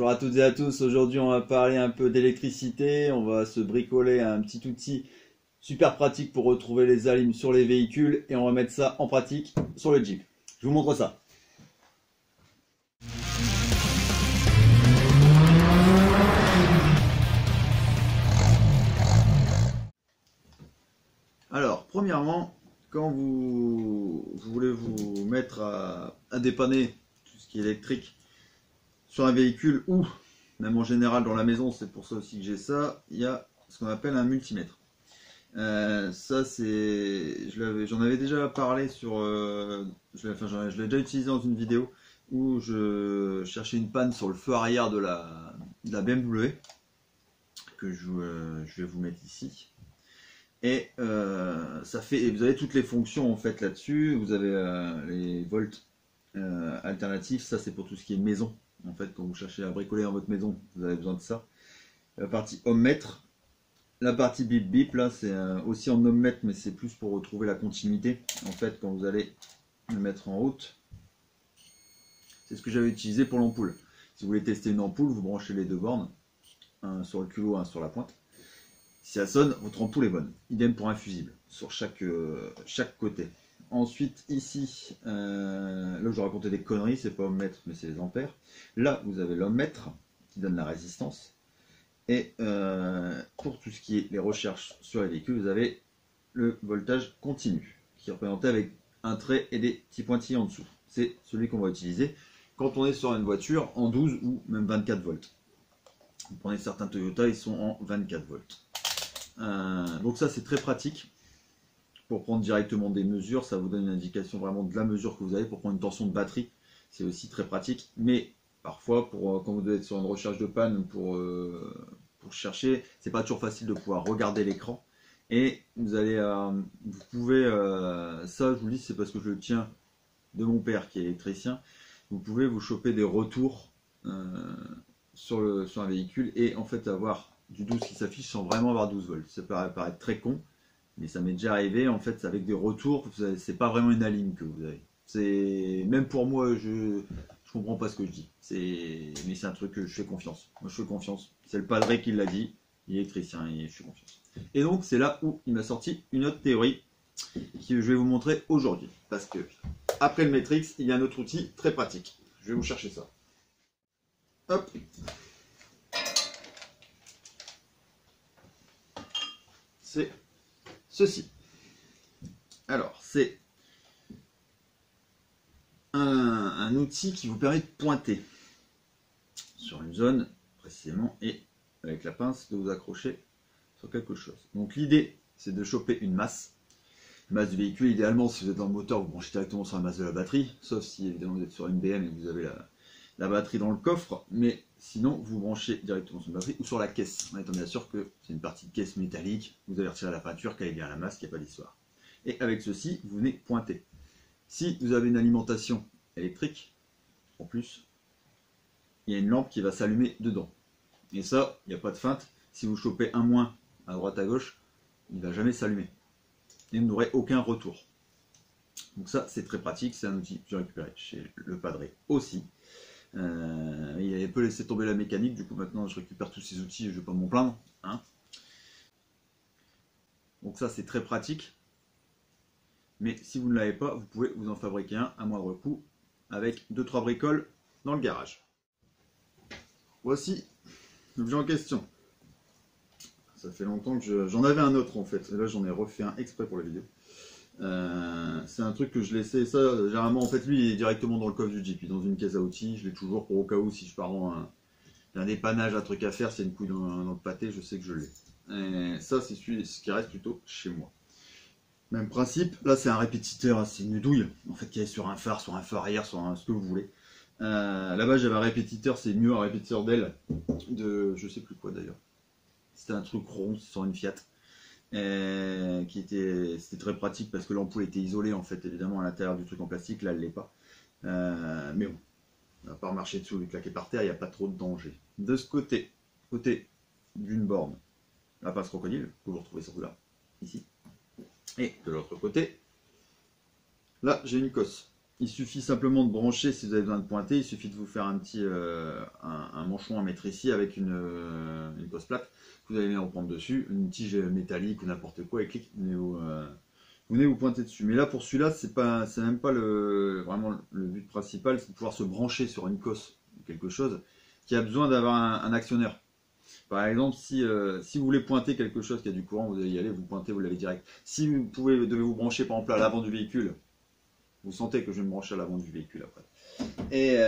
Bonjour à toutes et à tous, aujourd'hui on va parler un peu d'électricité, on va se bricoler un petit outil super pratique pour retrouver les alimes sur les véhicules et on va mettre ça en pratique sur le Jeep. Je vous montre ça. Alors, premièrement, quand vous voulez vous mettre à dépanner tout ce qui est électrique sur un véhicule ou même en général dans la maison, c'est pour ça aussi que j'ai ça, il y a ce qu'on appelle un multimètre. Ça c'est, j'en avais déjà parlé sur, je l'ai déjà utilisé dans une vidéo où je cherchais une panne sur le feu arrière de la BMW que je vais vous mettre ici. Et ça fait, vous avez toutes les fonctions en fait là-dessus. Vous avez les volts alternatifs, ça c'est pour tout ce qui est maison. En fait, quand vous cherchez à bricoler dans votre maison, vous avez besoin de ça. La partie ohmmètre, la partie bip bip, là c'est aussi en ohmmètre, mais c'est plus pour retrouver la continuité. En fait, quand vous allez le mettre en haute, c'est ce que j'avais utilisé pour l'ampoule. Si vous voulez tester une ampoule, vous branchez les deux bornes, un sur le culot, un sur la pointe. Si ça sonne, votre ampoule est bonne. Idem pour un fusible, sur chaque côté. Ensuite, ici, là où je racontais des conneries, c'est pas ohmmètre, mais c'est les ampères. Là, vous avez l'ohmmètre qui donne la résistance. Et pour tout ce qui est les recherches sur les véhicules, vous avez le voltage continu, qui est représenté avec un trait et des petits pointillés en dessous. C'est celui qu'on va utiliser quand on est sur une voiture en 12 ou même 24 volts. Vous prenez certains Toyota, ils sont en 24 volts. Donc ça c'est très pratique pour prendre directement des mesures, ça vous donne une indication vraiment de la mesure que vous avez pour prendre une tension de batterie, c'est aussi très pratique, mais parfois quand vous devez être sur une recherche de panne pour chercher, c'est pas toujours facile de pouvoir regarder l'écran et vous pouvez, ça je vous le dis c'est parce que je le tiens de mon père qui est électricien, vous pouvez vous choper des retours sur un véhicule et en fait avoir du 12 qui s'affiche sans vraiment avoir 12 volts. Ça peut paraître très con, mais ça m'est déjà arrivé. En fait, avec des retours, c'est pas vraiment une alim que vous avez. C'est même pour moi, je comprends pas ce que je dis. Mais c'est un truc que je fais confiance. Moi, je fais confiance. C'est le padré qui l'a dit. Il est électricien et je fais confiance. Et donc, c'est là où il m'a sorti une autre théorie que je vais vous montrer aujourd'hui. Parce que après le Matrix, il y a un autre outil très pratique. Je vais vous chercher ça. Hop. C'est ceci. Alors, c'est un outil qui vous permet de pointer sur une zone précisément et avec la pince de vous accrocher sur quelque chose. Donc l'idée, c'est de choper une masse du véhicule. Idéalement, si vous êtes dans le moteur, vous branchez directement sur la masse de la batterie, sauf si évidemment vous êtes sur une BM et que vous avez la batterie dans le coffre, mais sinon vous branchez directement sur la batterie ou sur la caisse, en étant bien sûr que c'est une partie de caisse métallique, vous allez retirer la peinture, qu'elle est bien à la masse, qu'il n'y a pas d'histoire. Et avec ceci, vous venez pointer. Si vous avez une alimentation électrique, en plus, il y a une lampe qui va s'allumer dedans. Et ça, il n'y a pas de feinte, si vous chopez un moins à droite à gauche, il ne va jamais s'allumer. Et vous n'aurez aucun retour. Donc ça, c'est très pratique, c'est un outil que j'ai récupéré chez le padré aussi. Il avait un peu laissé tomber la mécanique, du coup maintenant je récupère tous ces outils et je ne vais pas m'en plaindre. Hein. Donc ça c'est très pratique. Mais si vous ne l'avez pas, vous pouvez vous en fabriquer un à moindre coût avec 2-3 bricoles dans le garage. Voici l'objet en question. Ça fait longtemps que j'en avais un autre en fait. Et là j'en ai refait un exprès pour la vidéo. C'est un truc que je laissais, ça généralement en fait lui il est directement dans le coffre du Jeep, il est dans une caisse à outils, je l'ai toujours pour au cas où si je pars dans un dépannage, un truc à faire, s'il y a une couille dans le pâté, je sais que je l'ai. Et ça c'est ce qui reste plutôt chez moi. Même principe, là c'est un répétiteur, c'est une douille en fait qui est sur un phare arrière, sur ce que vous voulez. Là-bas j'avais un répétiteur, c'est mieux un répétiteur d'aile de je sais plus quoi d'ailleurs. C'était un truc rond sur une Fiat. C'était très pratique parce que l'ampoule était isolée en fait évidemment à l'intérieur du truc en plastique, là elle l'est pas, mais bon, on va pas marcher dessus ou lui claquer par terre, il n'y a pas trop de danger. De ce côté d'une borne, la pince crocodile que vous retrouvez surtout là, ici, et de l'autre côté là j'ai une cosse il suffit simplement de brancher, si vous avez besoin de pointer, il suffit de vous faire un petit un manchon à mettre ici avec une grosse plaque. Vous allez en prendre dessus, une tige métallique ou n'importe quoi, et clic, vous venez vous pointer dessus. Mais là, pour celui-là, c'est même pas vraiment le but principal, c'est de pouvoir se brancher sur une cosse ou quelque chose qui a besoin d'avoir un actionneur. Par exemple, si vous voulez pointer quelque chose qui a du courant, vous allez y aller, vous pointez, vous l'avez direct. Si vous devez vous brancher par exemple à l'avant du véhicule, vous sentez que je vais me brancher à l'avant du véhicule après, et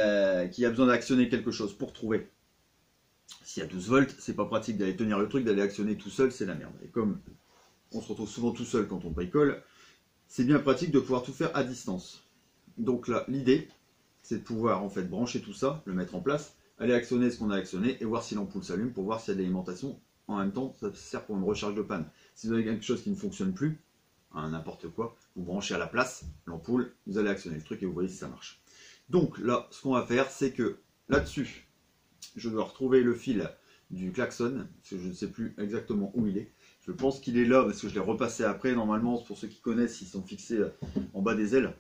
qui a besoin d'actionner quelque chose pour trouver. S'il y a 12 volts, c'est pas pratique d'aller tenir le truc, d'aller actionner tout seul, c'est la merde. Et comme on se retrouve souvent tout seul quand on bricole, c'est bien pratique de pouvoir tout faire à distance. Donc là, l'idée, c'est de pouvoir en fait brancher tout ça, le mettre en place, aller actionner ce qu'on a actionné et voir si l'ampoule s'allume pour voir s'il y a de l'alimentation. En même temps, ça sert pour une recharge de panne. Si vous avez quelque chose qui ne fonctionne plus, n'importe quoi, vous branchez à la place l'ampoule, vous allez actionner le truc et vous voyez si ça marche. Donc là, ce qu'on va faire, c'est que là-dessus, je dois retrouver le fil du klaxon, parce que je ne sais plus exactement où il est. Je pense qu'il est là, parce que je l'ai repassé après. Normalement, pour ceux qui connaissent, ils sont fixés en bas des ailes.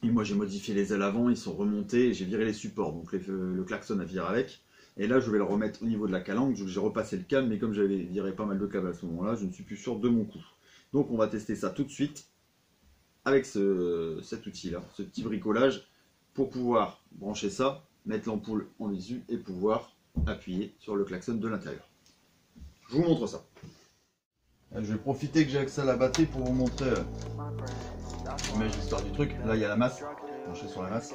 Et moi, j'ai modifié les ailes avant, ils sont remontés, et j'ai viré les supports. Donc le klaxon a viré avec. Et là, je vais le remettre au niveau de la calandre. J'ai repassé le câble, mais comme j'avais viré pas mal de câbles à ce moment-là, je ne suis plus sûr de mon coup. Donc on va tester ça tout de suite avec cet outil-là, ce petit bricolage, pour pouvoir brancher ça, mettre l'ampoule en visu et pouvoir appuyer sur le klaxon de l'intérieur. Je vous montre ça. Je vais profiter que j'ai accès à la batterie pour vous montrer l'histoire du truc. Là il y a la masse, branché sur la masse,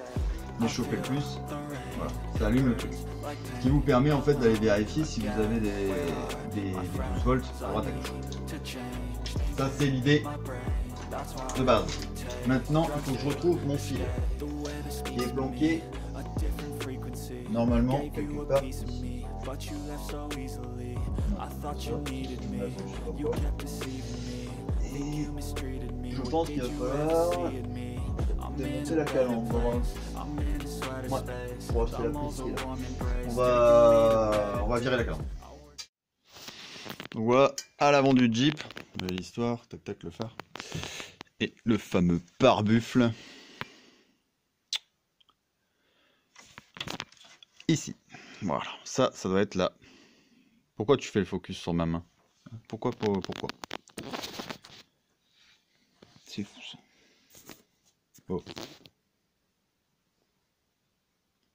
mais chauffer le plus, voilà, ça allume le truc. Ce qui vous permet en fait d'aller vérifier si vous avez des 12 volts à droite à gauche. Ça c'est l'idée de base. Maintenant il faut que je retrouve mon fil qui est planqué normalement quelque part ici. Je pense qu'il va falloir démonter la calandre. Ouais, pour acheter la prise qui est là. On va virer la calandre. Donc voilà, à l'avant du Jeep, belle histoire, tac tac le phare. Et le fameux pare-buffle. Ici. Voilà, ça doit être là. Pourquoi tu fais le focus sur ma main? Pourquoi? C'est fou ça. Oh.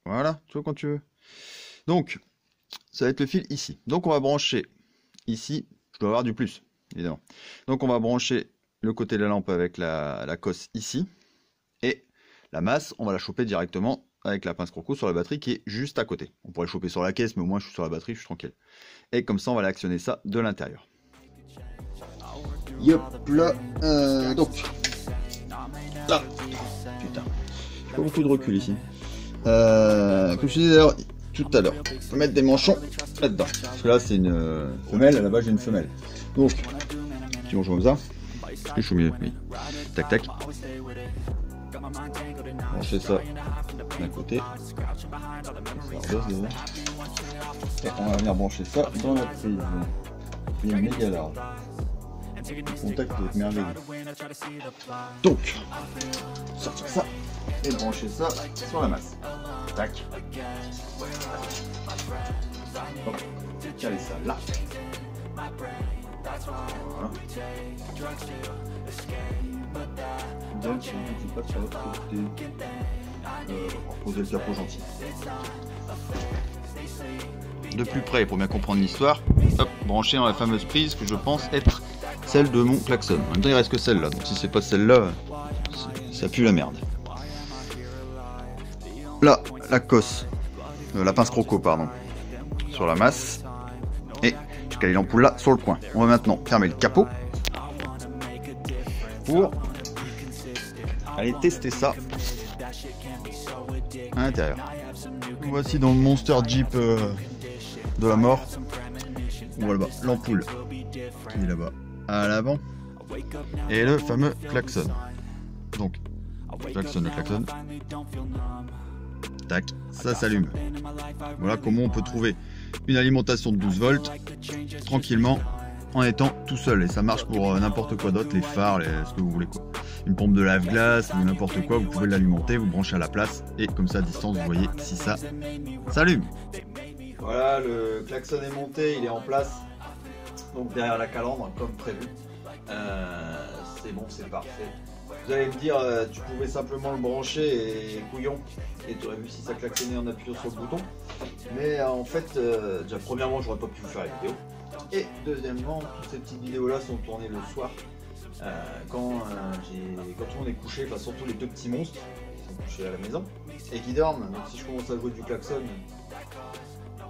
Voilà, tu vois quand tu veux. Donc, ça va être le fil ici. Donc on va brancher ici, je dois avoir du plus, évidemment. Donc on va brancher le côté de la lampe avec la cosse ici. Et la masse, on va la choper directement avec la pince croco sur la batterie qui est juste à côté. On pourrait le choper sur la caisse, mais au moins je suis sur la batterie, je suis tranquille. Et comme ça, on va aller actionner ça de l'intérieur. Yop là, donc. Ah, putain, j'ai pas beaucoup de recul ici. Comme je disais tout à l'heure, on peut mettre des manchons là-dedans. Parce que là, c'est une femelle, à la base, j'ai une femelle. Donc, petit manchon comme ça. Est-ce que je suis mieux? Oui. Tac, tac. Brancher ça d'un côté. Et on va venir brancher ça dans la prise. Il est méga large. Le contact doit être merveilleux. Donc, sortir ça et brancher ça sur la masse. Tac. Hop. Caler ça là. Voilà. Donc, si on passe sur l'autre côté, reposer le capot gentil. De plus près, pour bien comprendre l'histoire, hop, brancher dans la fameuse prise que je pense être celle de mon klaxon. En même temps, il reste que celle-là, donc si c'est pas celle-là, ça pue la merde. Là, la cosse, la pince croco, pardon, sur la masse, et je cale l'ampoule là sur le coin. On va maintenant fermer le capot pour aller tester ça à l'intérieur. Voici dans le Monster Jeep de la mort. Voilà, l'ampoule qui est là-bas à l'avant et le fameux klaxon. Donc klaxon, le klaxon. Tac, ça s'allume. Voilà comment on peut trouver une alimentation de 12 volts tranquillement en étant tout seul. Et ça marche pour n'importe quoi d'autre, les phares, ce que vous voulez quoi. Une pompe de lave-glace ou n'importe quoi, vous pouvez l'alimenter, vous branchez à la place et comme ça à distance vous voyez si ça s'allume. Voilà, le klaxon est monté, il est en place. Donc derrière la calandre comme prévu. C'est bon, c'est parfait. Vous allez me dire, tu pouvais simplement le brancher et couillon, et tu aurais vu si ça klaxonnait en appuyant sur le bouton. Mais en fait, déjà premièrement, j'aurais pas pu vous faire la vidéo. Et deuxièmement, toutes ces petites vidéos là sont tournées le soir, quand tout le monde est couché, enfin surtout les deux petits monstres qui sont couchés à la maison et qui dorment. Donc si je commence à jouer du klaxon,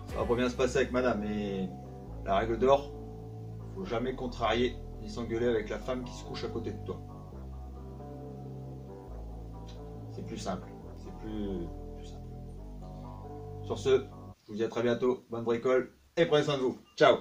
ça va pas bien se passer avec madame. Et la règle d'or, faut jamais contrarier ni s'engueuler avec la femme qui se couche à côté de toi. C'est plus simple. C'est plus simple. Sur ce, je vous dis à très bientôt. Bonne bricole et prenez soin de vous. Ciao!